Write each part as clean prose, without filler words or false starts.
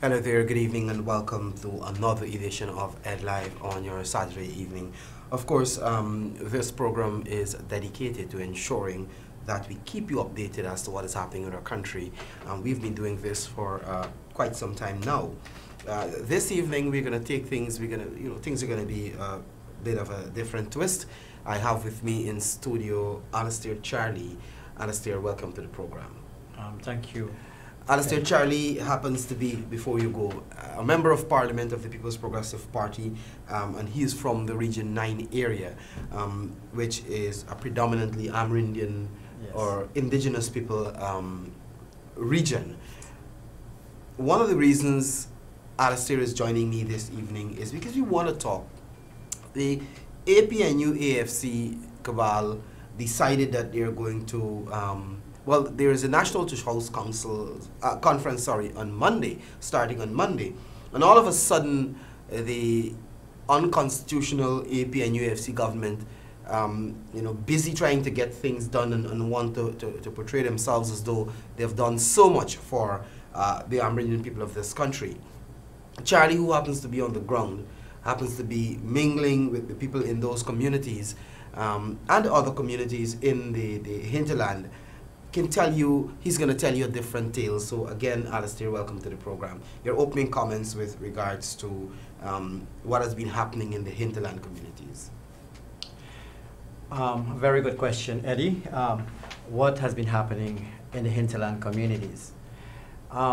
Hello there, good evening and welcome to another edition of Ed Live on your Saturday evening. Of course, this program is dedicated to ensuring that we keep you updated as to what is happening in our country. We've been doing this for quite some time now. This evening we're going to take things, things are going to be a bit of a different twist. I have with me in studio Alister Charlie. Alister, welcome to the program. Thank you. Alister Charlie happens to be, before you go, a member of Parliament of the People's Progressive Party, and he is from the Region 9 area, which is a predominantly Amerindian or indigenous people region. One of the reasons Alister is joining me this evening is because we want to talk. The APNU AFC cabal decided that they're going to well, there is a National House Council conference, on Monday, starting on Monday. And all of a sudden, the unconstitutional APNUFC government, busy trying to get things done and want to portray themselves as though they've done so much for the Amerindian people of this country. Charlie, who happens to be on the ground, happens to be mingling with the people in those communities and other communities in the hinterland, can tell you, he's going to tell you a different tale. So again, Alister, welcome to the program. Your opening comments with regards to what has been happening in the hinterland communities. Very good question, Eddie. What has been happening in the hinterland communities?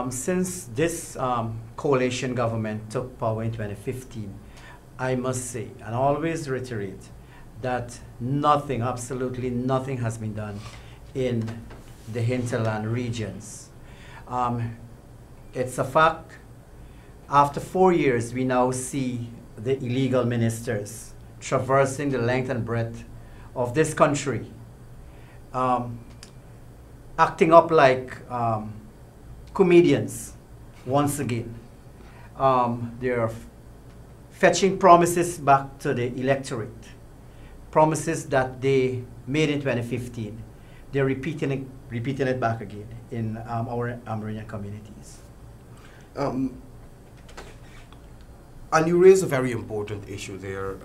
Since this coalition government took power in 2015, I must say, and always reiterate, that nothing, absolutely nothing has been done in the hinterland regions. It's a fact. After 4 years, we now see the illegal ministers traversing the length and breadth of this country, acting up like comedians once again. They're fetching promises back to the electorate, promises that they made in 2015. They're repeating it back again in our Amerindian communities. And you raise a very important issue there,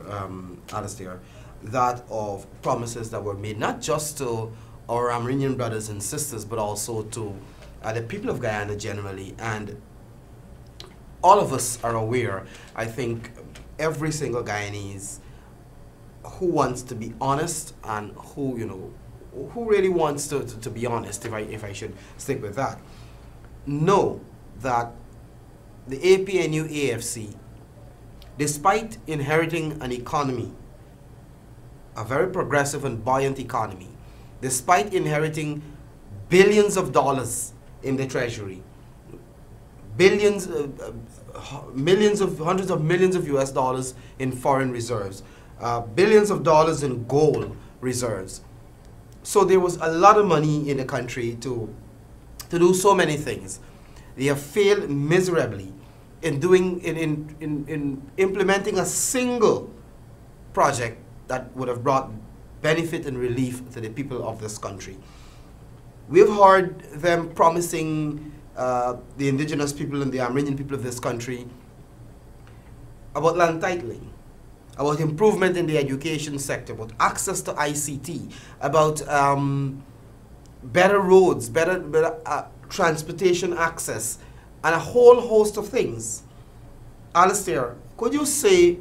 Alister, that of promises that were made not just to our Amerindian brothers and sisters, but also to the people of Guyana generally. And all of us are aware, I think, every single Guyanese who wants to be honest and who really wants to be honest, if I should stick with that, know that the APNU AFC, despite inheriting an economy, a very progressive and buoyant economy, despite inheriting billions of dollars in the treasury, billions, hundreds of millions of US dollars in foreign reserves, billions of dollars in gold reserves. So there was a lot of money in the country to do so many things. They have failed miserably in implementing a single project that would have brought benefit and relief to the people of this country. We've heard them promising the indigenous people and the Amerindian people of this country about land titling, about improvement in the education sector, about access to ICT, about better roads, better transportation access, and a whole host of things. Alister, could you say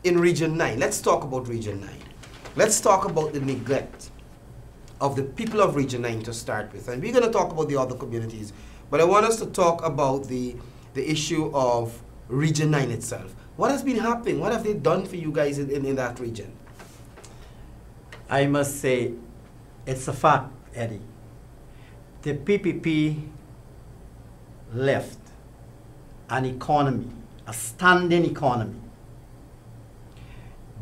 in Region 9, let's talk about Region 9. Let's talk about the neglect of the people of Region 9 to start with. And we're going to talk about the other communities, but I want us to talk about the issue of Region 9 itself. What has been happening? What have they done for you guys in that region? I must say, it's a fact, Eddie. The PPP left an economy, a standing economy.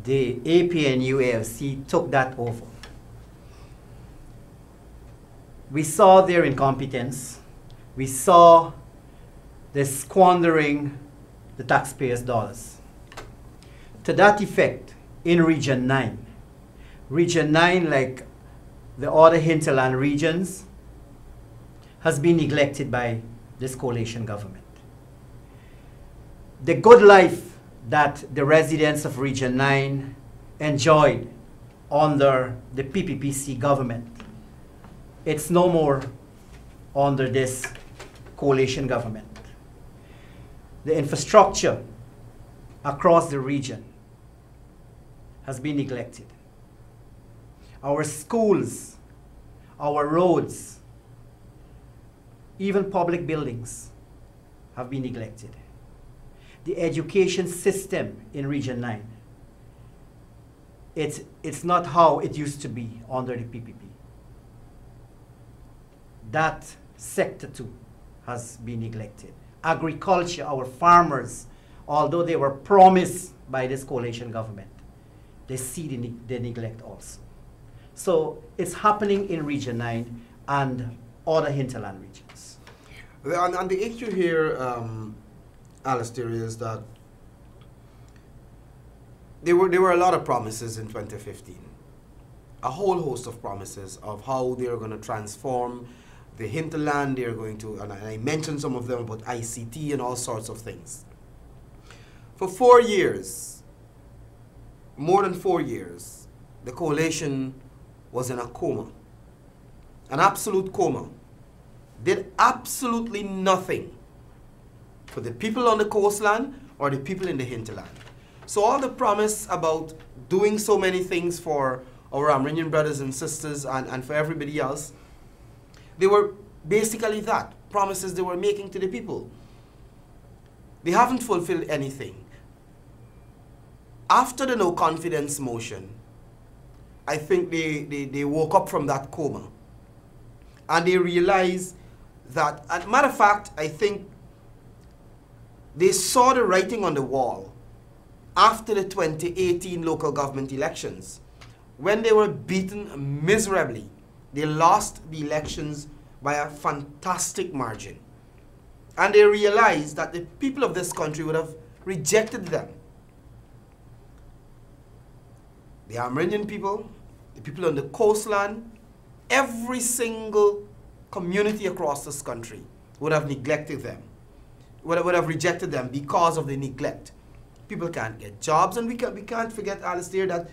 The APNU AFC took that over. We saw their incompetence. We saw the squandering the taxpayers' dollars. To that effect, in Region 9, like the other hinterland regions, has been neglected by this coalition government. the good life that the residents of Region 9 enjoyed under the PPPC government, it's no more under this coalition government. The infrastructure across the region has been neglected. Our schools, our roads, even public buildings have been neglected. The education system in Region 9, it's not how it used to be under the PPP. That sector too has been neglected. Agriculture, our farmers, although they were promised by this coalition government, they see the neglect also. So it's happening in Region 9 and other hinterland regions. And the issue here, Alister, is that there were a lot of promises in 2015. A whole host of promises of how they're going to transform the hinterland. They're going to, and I mentioned some of them about ICT and all sorts of things. For 4 years, more than 4 years, the coalition was in a coma, an absolute coma. Did absolutely nothing for the people on the coastline or the people in the hinterland. So all the promise about doing so many things for our Amerindian brothers and sisters and for everybody else, they were basically that, promises they were making to the people. They haven't fulfilled anything. After the no confidence motion, I think they woke up from that coma. And they realized that, as a matter of fact, I think they saw the writing on the wall after the 2018 local government elections, when they were beaten miserably. They lost the elections by a fantastic margin. And they realized that the people of this country would have rejected them. The Amerindian people, the people on the coastline, every single community across this country would have neglected them, would have rejected them because of the neglect. People can't get jobs, and we can't forget, Alister, that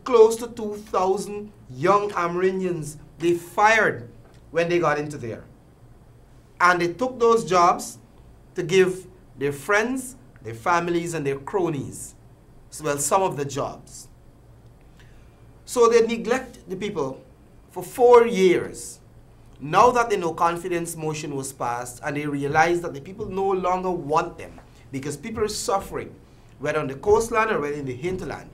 close to 2,000 young Amerindians they fired when they got into there. And they took those jobs to give their friends, their families, and their cronies, well, some of the jobs. So they neglect the people for 4 years. Now that the no confidence motion was passed and they realized that the people no longer want them because people are suffering, whether on the coastline or whether in the hinterland,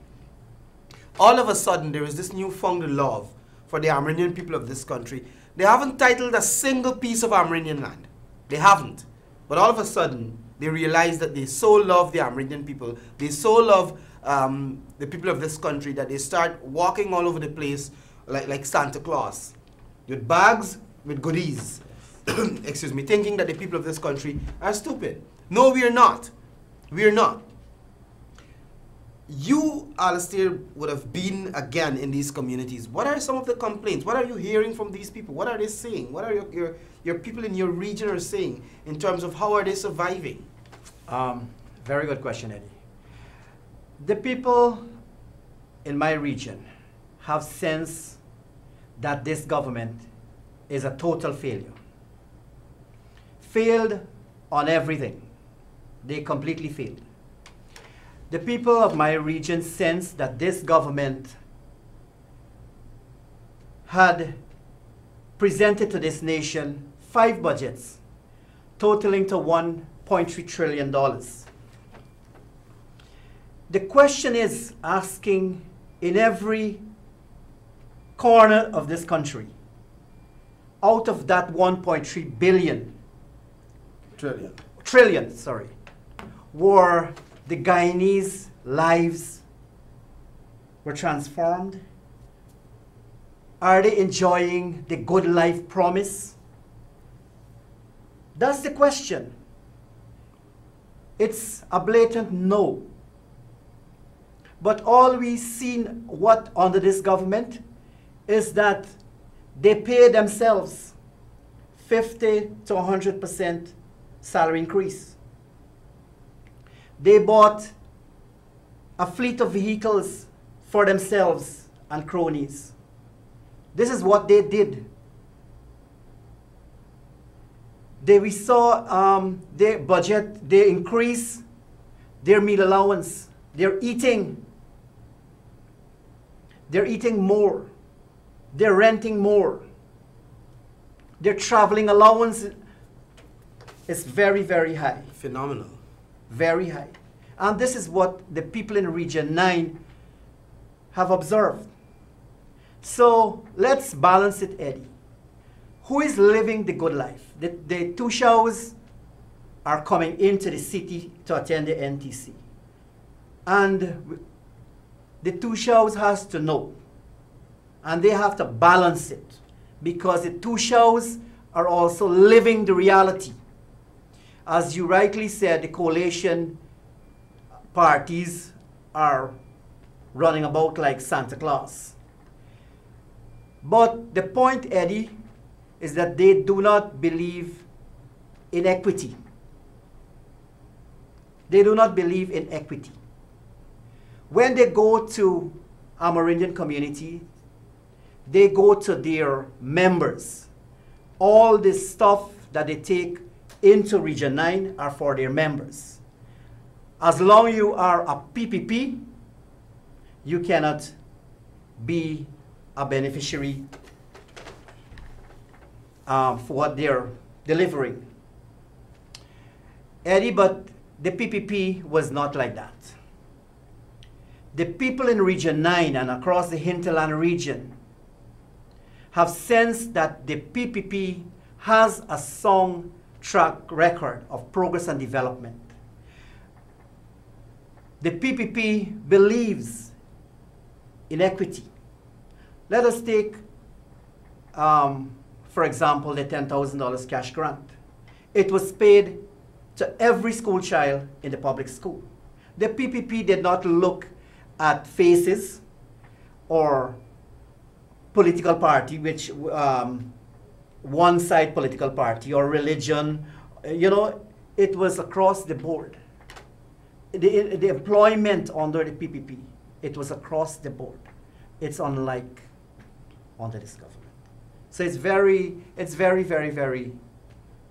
all of a sudden there is this newfound love for the Amerindian people of this country. They haven't titled a single piece of Amerindian land. They haven't. But all of a sudden they realize that they so love the Amerindian people, they so love the people of this country that they start walking all over the place like Santa Claus, with bags, with goodies, excuse me, thinking that the people of this country are stupid. No, we are not. We are not. You, Alister, would have been again in these communities. What are some of the complaints? What are you hearing from these people? What are they saying? What are your people in your region are saying in terms of how are they surviving? Very good question, Eddie. The people in my region have sensed that this government is a total failure. Failed on everything. They completely failed. The people of my region sense that this government had presented to this nation 5 budgets totaling to $1.3 trillion. The question is asking in every corner of this country, out of that 1.3 billion, trillion, were the Guyanese lives were transformed? Are they enjoying the good life promise? That's the question. It's a blatant no. But all we've seen what under this government is that they pay themselves 50 to 100% salary increase. They bought a fleet of vehicles for themselves and cronies. This is what they did. We saw their budget, they increase their meal allowance. They're eating more. They're renting more. Their traveling allowance is very, very high. Phenomenal. Very high. And this is what the people in Region 9 have observed. So let's balance it, Eddie. Who is living the good life? The Tushaus are coming into the city to attend the NTC. And the Tushaus has to know. And they have to balance it. Because the Tushaus are also living the reality. As you rightly said, the coalition parties are running about like Santa Claus. But the point, Eddie, is that they do not believe in equity. They do not believe in equity. When they go to Amerindian community, they go to their members. All the stuff that they take into Region 9 are for their members. As long as you are a PPP, you cannot be a beneficiary for what they're delivering. Eddie, but the PPP was not like that. The people in Region 9 and across the hinterland region have sensed that the PPP has a strong track record of progress and development. The PPP believes in equity. Let us take, for example, the $10,000 cash grant. It was paid to every school child in the public school. The PPP did not look at faces or political party, which one side political party or religion. You know, it was across the board. The employment under the PPP, it was across the board. It's unlike under this government. So it's very, very, very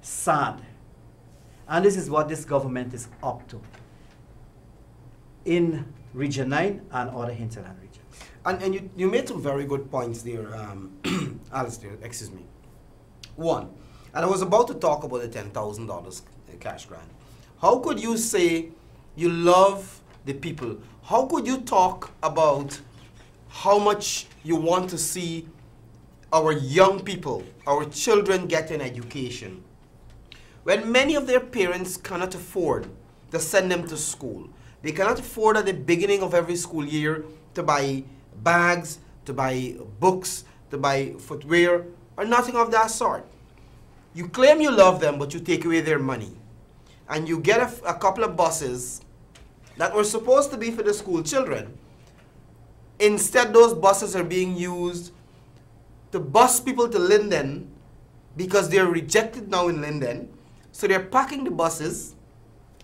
sad. And this is what this government is up to in Region 9 and other hinterland regions. And you made some very good points there, Alister, excuse me. One, and I was about to talk about the $10,000 cash grant. How could you say you love the people? How could you talk about how much you want to see our young people, our children get an education, when many of their parents cannot afford to send them to school? They cannot afford at the beginning of every school year to buy bags, to buy books, to buy footwear, or nothing of that sort. You claim you love them, but you take away their money. And you get a couple of buses that were supposed to be for the school children. Instead, those buses are being used to bus people to Linden because they're rejected now in Linden. So they're packing the buses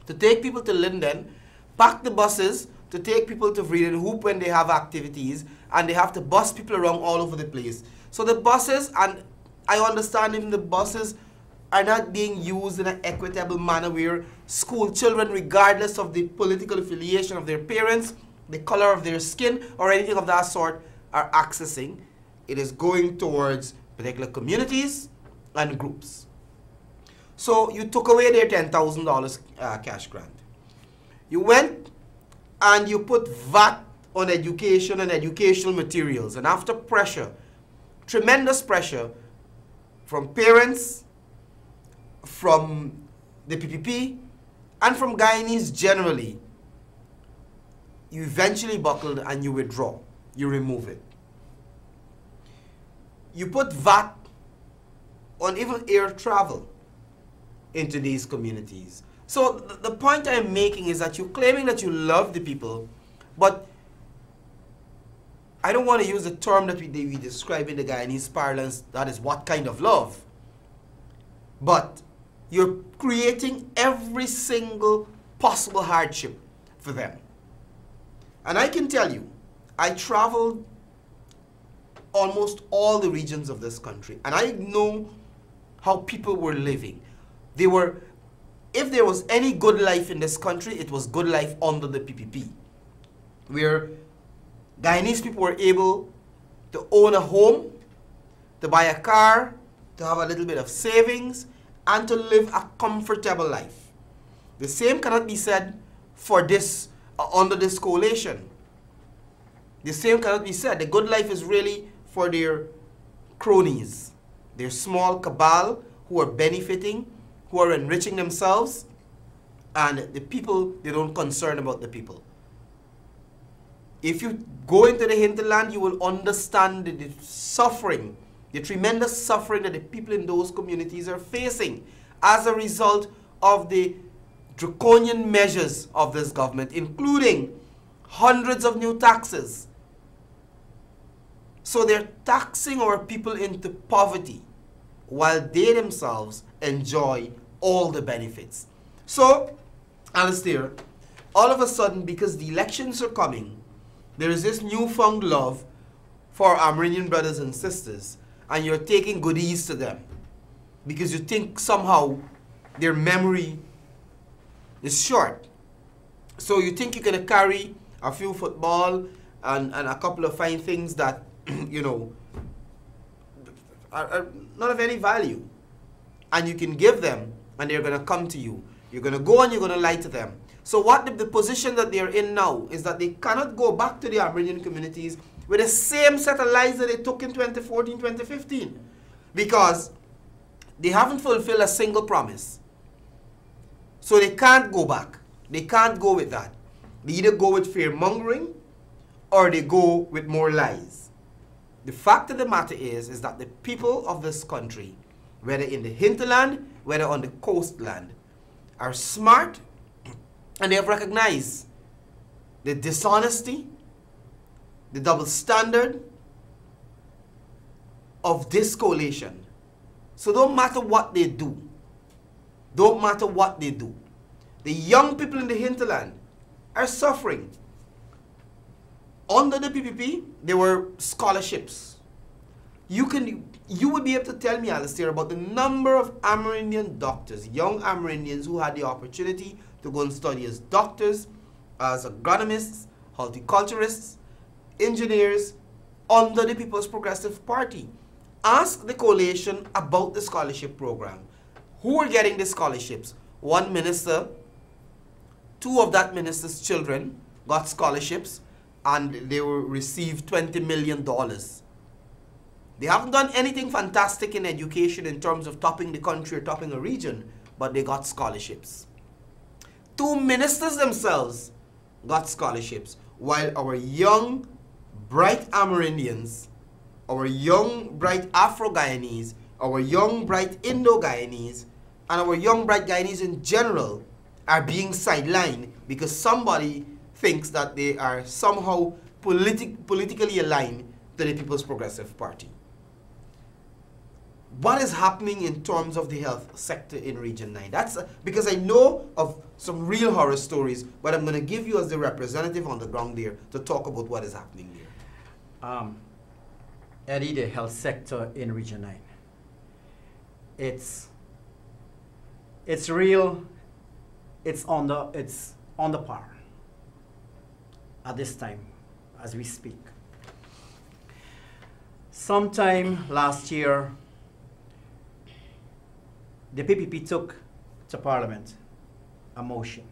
to take people to Linden, pack the buses to take people to Vreeden Hoop when they have activities, and they have to bus people around all over the place. So the buses, and I understand even the buses, are not being used in an equitable manner where school children, regardless of the political affiliation of their parents, the color of their skin, or anything of that sort, are accessing. It is going towards particular communities and groups. So you took away their $10,000 cash grant. You went and you put VAT on education and educational materials. And after pressure, tremendous pressure from parents, from the PPP, and from Guyanese generally, you eventually buckled and you withdraw. You remove it. You put VAT on even air travel into these communities. So the point I'm making is that you're claiming that you love the people, but I don't want to use the term that we describe in the Guyanese parlance, that is what kind of love. But you're creating every single possible hardship for them. And I can tell you, I traveled almost all the regions of this country, and I know how people were living. They were, if there was any good life in this country, it was good life under the PPP, where Guyanese people were able to own a home, to buy a car, to have a little bit of savings, and to live a comfortable life. The same cannot be said for this, under this coalition. The same cannot be said. The good life is really for their cronies, their small cabal who are benefiting, who are enriching themselves, and the people, they don't concern about the people. If you go into the hinterland, you will understand the suffering, the tremendous suffering that the people in those communities are facing as a result of the draconian measures of this government, including hundreds of new taxes. So they're taxing our people into poverty while they themselves enjoy all the benefits. So, Alister, all of a sudden, because the elections are coming, there is this newfound love for Amerindian brothers and sisters, and you're taking goodies to them because you think somehow their memory is short. So you think you're going to carry a few football and a couple of fine things that, you know, are not of any value. And you can give them, and they're going to come to you. You're going to go and you're going to lie to them. So what the position that they're in now is that they cannot go back to the Amerindian communities with the same set of lies that they took in 2014, 2015. Because they haven't fulfilled a single promise. So they can't go back. They can't go with that. They either go with fear-mongering or they go with more lies. The fact of the matter is that the people of this country, whether in the hinterland, whether on the coastland, are smart, and they have recognized the dishonesty, the double standard of this coalition. So don't matter what they do. Don't matter what they do. The young people in the hinterland are suffering. Under the PPP, there were scholarships. You would be able to tell me, Alister, about the number of Amerindian doctors, young Amerindians who had the opportunity to go and study as doctors, as agronomists, horticulturists, engineers, under the People's Progressive Party. Ask the coalition about the scholarship program. Who are getting the scholarships? One minister, two of that minister's children got scholarships, and they will receive $20 million. They haven't done anything fantastic in education in terms of topping the country or topping a region, but they got scholarships. Two ministers themselves got scholarships, while our young, bright Amerindians, our young, bright Afro-Guyanese, our young, bright Indo-Guyanese, and our young, bright Guyanese in general are being sidelined because somebody thinks that they are somehow politically aligned to the People's Progressive Party. What is happening in terms of the health sector in Region 9? That's because I know of some real horror stories, but I'm going to give you as the representative on the ground there to talk about what is happening there. Eddie, the health sector in Region 9. It's real, it's on the par at this time as we speak. Sometime last year, the PPP took to Parliament a motion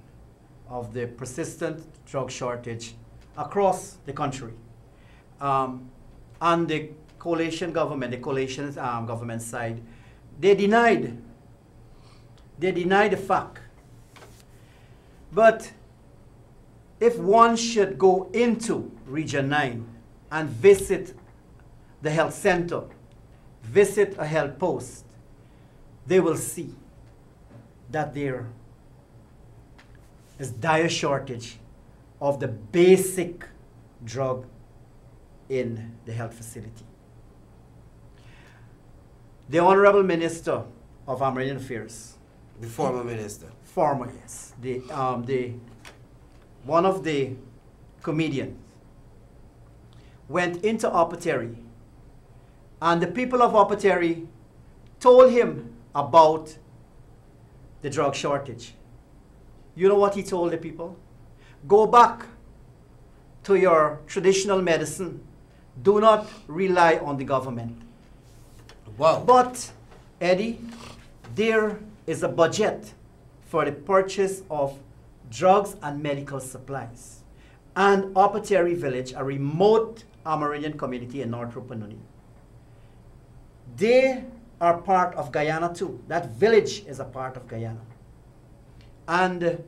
of the persistent drug shortage across the country. And the coalition government, the coalition's government side, they denied the fact. But if one should go into Region 9 and visit the health center, visit a health post, they will see that there is dire shortage of the basic drug in the health facility. The Honorable Minister of Amerindian Affairs The former minister. Former, yes. One of the comedians went into Opateri, and the people of Opateri told him about the drug shortage. You know what he told the people? Go back to your traditional medicine. Do not rely on the government. Wow. But, Eddie, there is a budget for the purchase of drugs and medical supplies. And Opateri Village, a remote Amerindian community in North Rupununi, they are part of Guyana too. That village is a part of Guyana. And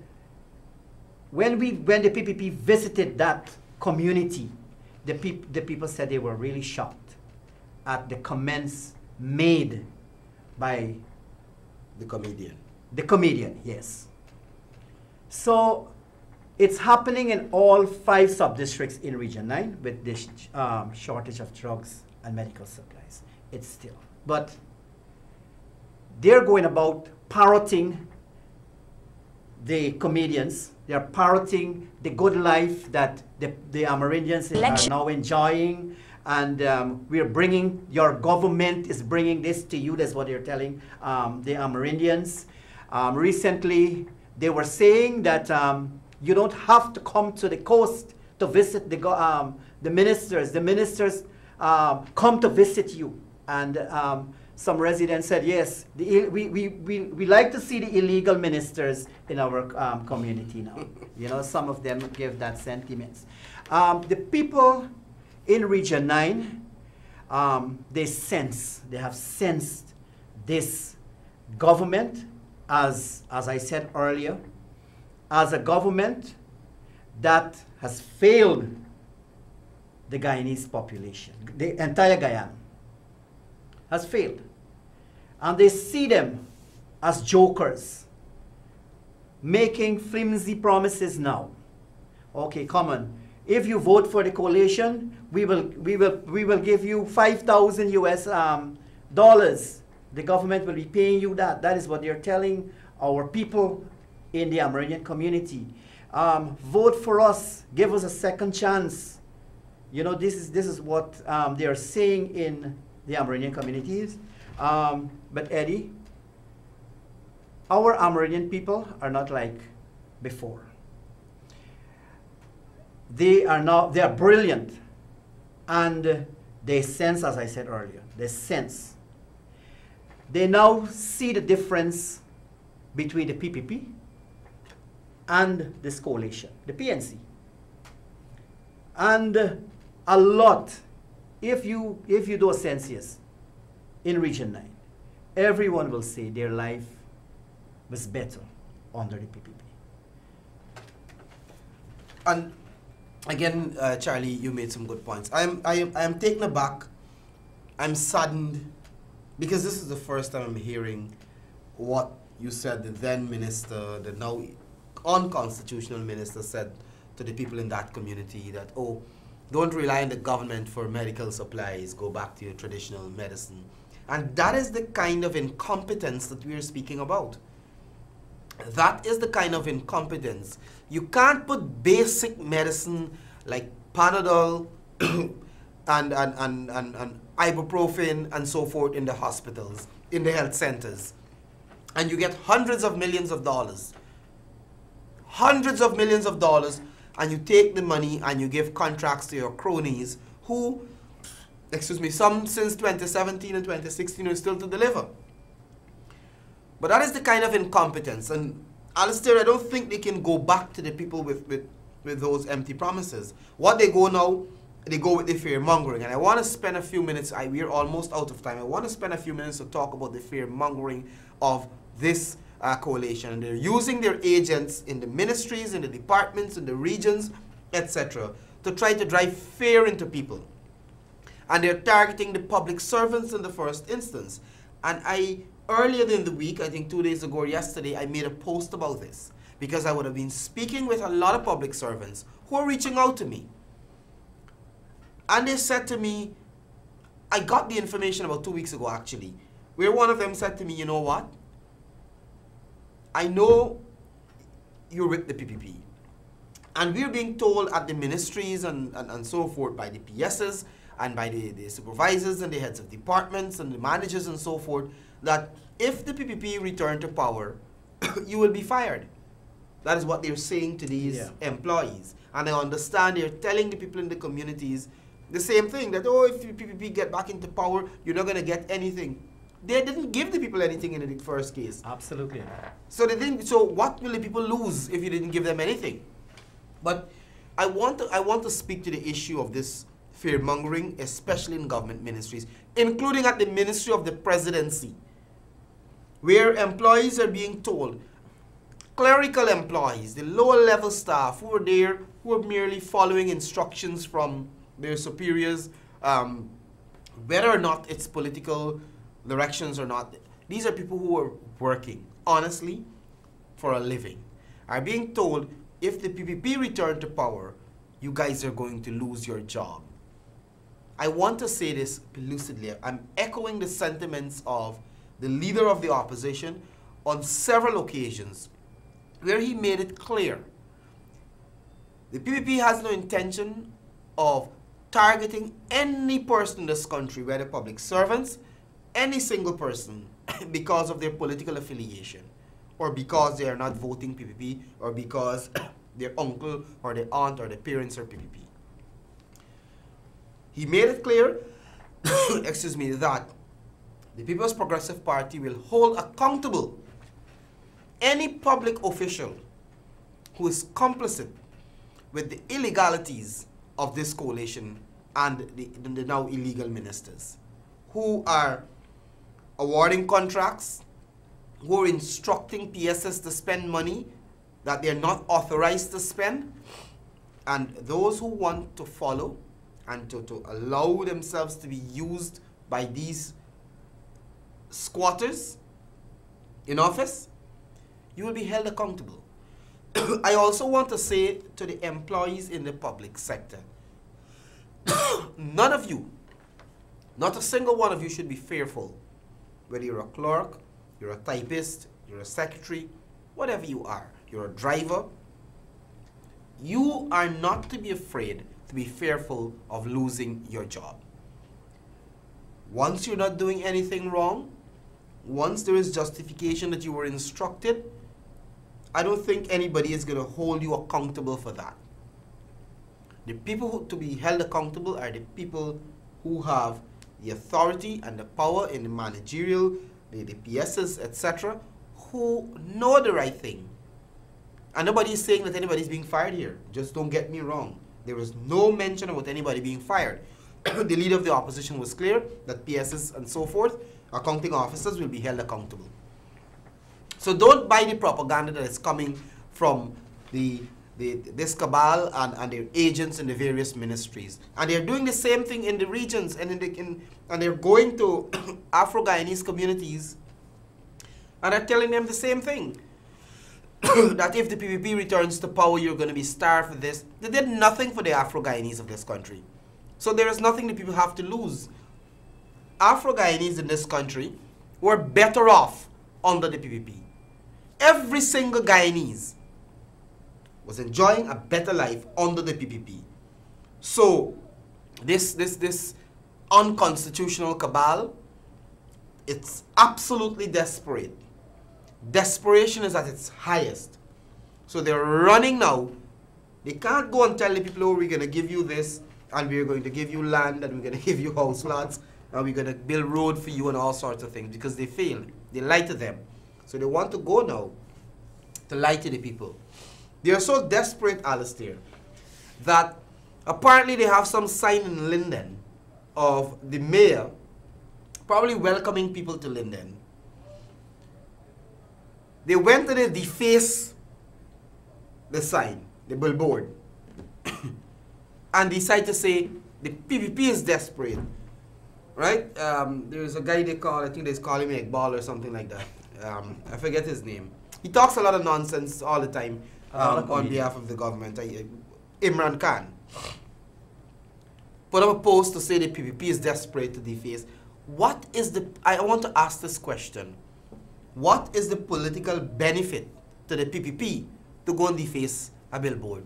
when the PPP visited that community, the people said they were really shocked at the comments made by the comedian. The comedian, yes. So it's happening in all 5 sub-districts in Region 9 with this shortage of drugs and medical supplies. It's still. But they're going about parroting the comedians. They're parroting the good life that the Amerindians are now enjoying. And we're bringing, your government is bringing this to you. That's what they're telling the Amerindians. Recently, they were saying that you don't have to come to the coast to visit the ministers. The ministers come to visit you. And some residents said, yes, we like to see the illegal ministers in our community now. You know, some of them give that sentiments. The people in Region 9, they have sensed this government, as I said earlier, as a government that has failed the Guyanese population. The entire Guyana has failed. And they see them as jokers, making flimsy promises now. Okay, come on. If you vote for the coalition, we will give you $5,000 US dollars. The government will be paying you that. That is what they're telling our people in the Amerindian community. Vote for us. Give us a second chance. You know, this is what they are saying in the Amerindian communities. But Eddie, our Amerindian people are not like before. They are brilliant, and they sense, as I said earlier, they sense. They now see the difference between the PPP and this coalition, the PNC. And a lot, if you do a census in Region 9, everyone will say their life was better under the PPP. And again, Charlie, you made some good points. I am taken aback. I'm saddened because this is the first time I'm hearing what you said the then minister, the now unconstitutional minister, said to the people in that community that, oh, don't rely on the government for medical supplies, go back to your traditional medicine. And that is the kind of incompetence that we are speaking about. That is the kind of incompetence. You can't put basic medicine like Panadol and ibuprofen and so forth in the hospitals, in the health centers, and you get hundreds of millions of dollars. Hundreds of millions of dollars, and you take the money and you give contracts to your cronies who, excuse me, some since 2017 and 2016 are still to deliver. But that is the kind of incompetence. And Alister, I don't think they can go back to the people with those empty promises. What they go now, they go with the fear-mongering. And I want to spend a few minutes, we're almost out of time, I want to spend a few minutes to talk about the fear-mongering of this coalition. And they're using their agents in the ministries, in the departments, in the regions, etc., to try to drive fear into people. And they're targeting the public servants in the first instance. And earlier in the week, I think 2 days ago or yesterday, I made a post about this because I would have been speaking with a lot of public servants who are reaching out to me. And they said to me, I got the information about 2 weeks ago actually, where one of them said to me, you know what? I know you're with the PPP. And we're being told at the ministries and so forth by the PSs and by the supervisors and the heads of departments and the managers and so forth that if the PPP return to power, you will be fired. That is what they're saying to these employees. And I understand they're telling the people in the communities the same thing, that, oh, if the PPP get back into power, you're not going to get anything. They didn't give the people anything in the first case. Absolutely. So they didn't. So what will the people lose if you didn't give them anything? But I want to speak to the issue of this fear-mongering, especially in government ministries, including at the Ministry of the Presidency, where employees are being told, clerical employees, the lower-level staff who are there, who are merely following instructions from their superiors, whether or not it's political directions or not, these are people who are working honestly for a living, are being told, if the PPP return to power, you guys are going to lose your job. I want to say this lucidly. I'm echoing the sentiments of the leader of the opposition on several occasions where he made it clear the PPP has no intention of targeting any person in this country, whether public servants, any single person, because of their political affiliation, or because they are not voting PPP, or because their uncle or their aunt or their parents are PPP. He made it clear, excuse me, that the People's Progressive Party will hold accountable any public official who is complicit with the illegalities of this coalition and the now illegal ministers, who are awarding contracts, who are instructing PSS to spend money that they're not authorized to spend, and those who want to follow and to allow themselves to be used by these squatters in office, you will be held accountable. I also want to say to the employees in the public sector, none of you, not a single one of you, should be fearful. Whether you're a clerk, you're a typist, you're a secretary, whatever you are, you're a driver, you are not to be afraid, to be fearful of losing your job. Once you're not doing anything wrong, once there is justification that you were instructed, I don't think anybody is going to hold you accountable for that. The people who to be held accountable are the people who have the authority and the power in the managerial, the PSs, etc., who know the right thing. And nobody is saying that anybody is being fired here. Just don't get me wrong. There was no mention about anybody being fired. The leader of the opposition was clear that PSs and so forth, accounting officers, will be held accountable. So don't buy the propaganda that is coming from this cabal and their agents in the various ministries. And they're doing the same thing in the regions, and and they're going to Afro-Guyanese communities and are telling them the same thing. That if the PPP returns to power, you're going to be starved for this. They did nothing for the Afro-Guyanese of this country. So there is nothing that people have to lose. Afro-Guyanese in this country were better off under the PPP. Every single Guyanese was enjoying a better life under the PPP. So this unconstitutional cabal, it's absolutely desperate. Desperation is at its highest. So they're running now. They can't go and tell the people, oh, we're going to give you this, and we're going to give you land, and we're going to give you house lots, and we're going to build road for you and all sorts of things, because they failed. They lied to them. So they want to go now to lie to the people. They are so desperate, Alister, that apparently they have some sign in Linden of the mayor probably welcoming people to Linden. They went to deface the sign, the billboard, and decided to say the PPP is desperate, right? There's a guy they call, I think they call him Iqbal or something like that. I forget his name. He talks a lot of nonsense all the time on behalf of the government. Imran Khan put up a post to say the PPP is desperate to deface. What is the, I want to ask this question. what is the political benefit to the PPP to go and deface a billboard?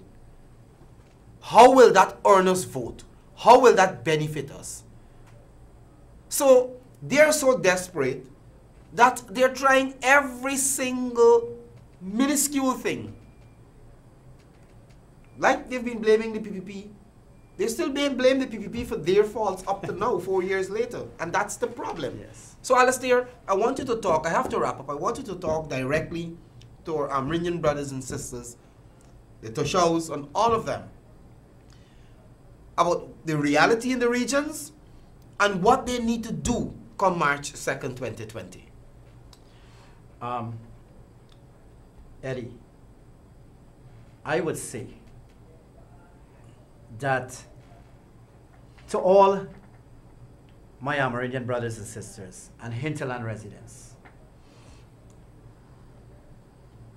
How will that earn us vote? How will that benefit us? So they're so desperate that they're trying every single minuscule thing. Like they've been blaming the PPP, they're still being blamed the PPP for their faults up to now, 4 years later. And that's the problem. Yes. So Alister, I want you to talk, I have to wrap up, I want you to talk directly to our Amerindian brothers and sisters, the Toshaus and all of them, about the reality in the regions and what they need to do come March 2nd, 2020. Eddie, I would say that to all my Amerindian brothers and sisters and hinterland residents,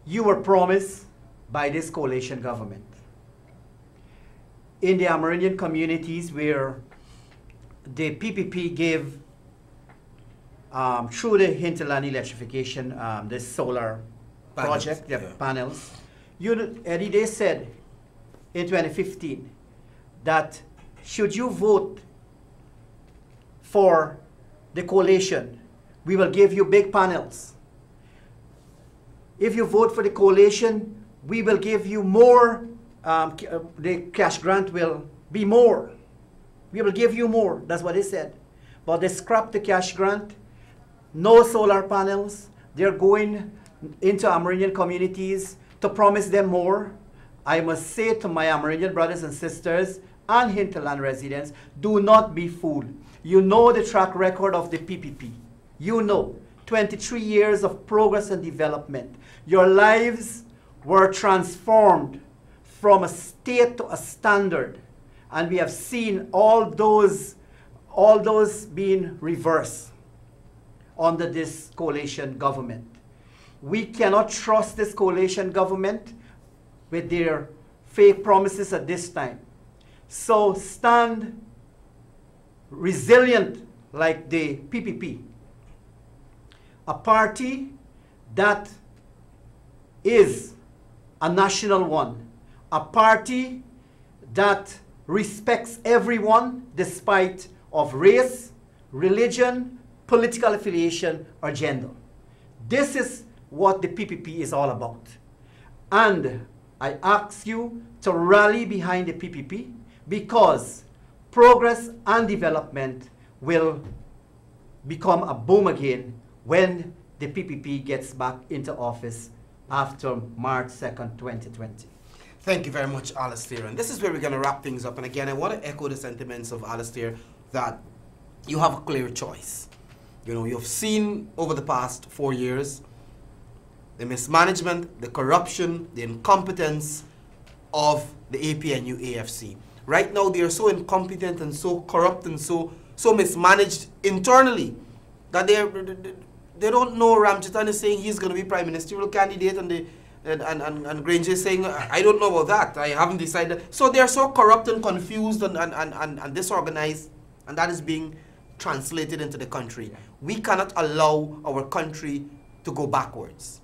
you were promised by this coalition government in the Amerindian communities where the PPP gave through the hinterland electrification, this solar project, the panels. Eddie, they said in 2015 that should you vote for the coalition, we will give you big panels. If you vote for the coalition, we will give you more, the cash grant will be more. We will give you more, that's what they said. But they scrapped the cash grant, no solar panels, they're going into Amerindian communities to promise them more. I must say to my Amerindian brothers and sisters and hinterland residents, do not be fooled. You know the track record of the PPP. You know, 23 years of progress and development. Your lives were transformed from a state to a standard. And we have seen all those being reversed under this coalition government. We cannot trust this coalition government with their fake promises at this time. So stand resilient like the PPP, a party that is a national one, a party that respects everyone despite of race, religion, political affiliation, or gender. This is what the PPP is all about. And I ask you to rally behind the PPP because progress and development will become a boom again when the PPP gets back into office after March 2nd, 2020. Thank you very much, Alister. And this is where we're going to wrap things up. And again, I want to echo the sentiments of Alister that you have a clear choice. You know, you've seen over the past 4 years the mismanagement, the corruption, the incompetence of the APNU AFC. Right now, they are so incompetent and so corrupt and so mismanaged internally that they don't know. Ramjitan is saying he's going to be prime ministerial candidate, and Granger is saying, I don't know about that. I haven't decided. So they're so corrupt and confused and disorganized, and that is being translated into the country. We cannot allow our country to go backwards.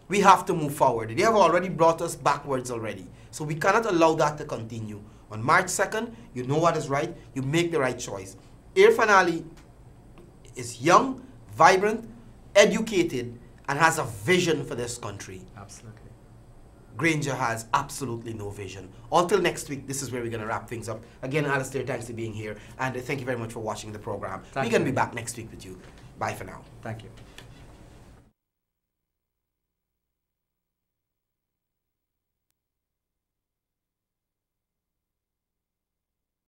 We have to move forward. They have already brought us backwards already. So we cannot allow that to continue. On March 2nd, you know what is right. You make the right choice. Irfan Ali is young, vibrant, educated, and has a vision for this country. Absolutely. Granger has absolutely no vision. Until next week, this is where we're going to wrap things up. Again, Alister, thanks for being here. And thank you very much for watching the program. We're going to be back next week with you. Bye for now. Thank you.